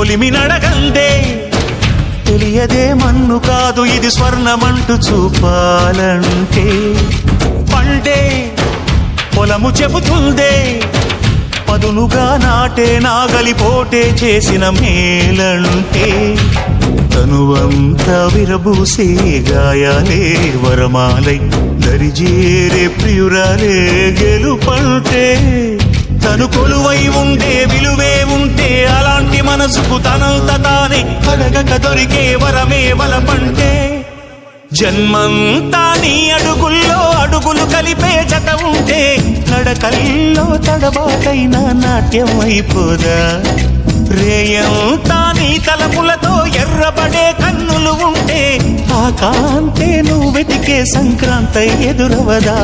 కొలిమి నడగందే తెలియదే మన్ను కాదు ఇది స్వర్ణమంటూ చూపాలంటే పండే పొలము చెబుతుందే పదునుగా నాటే నాగలిపోటే చేసిన మేలంటే తనువంతా విరబూసే గాయాలే వరమాలై దరిజేరే ప్రియురాలే గెలుపంటే తను కొలువై ఉండే విలువే ఉంటే అలాంటి మనసుకు తనంత తానే అడగక దొరికే వరమే వలపంటే జన్మంతా నీ అడుగుల్లో అడుగులు కలిపే జత ఉంటే నడకల్లో తడబాటైన నాట్యం అయిపోదా రేయంతా నీ తలపులతో ఎర్రబడే కన్నులు ఉంటే ఆ కాంతే నువ్వు వెతికే సంక్రాంతి ఎదురవదా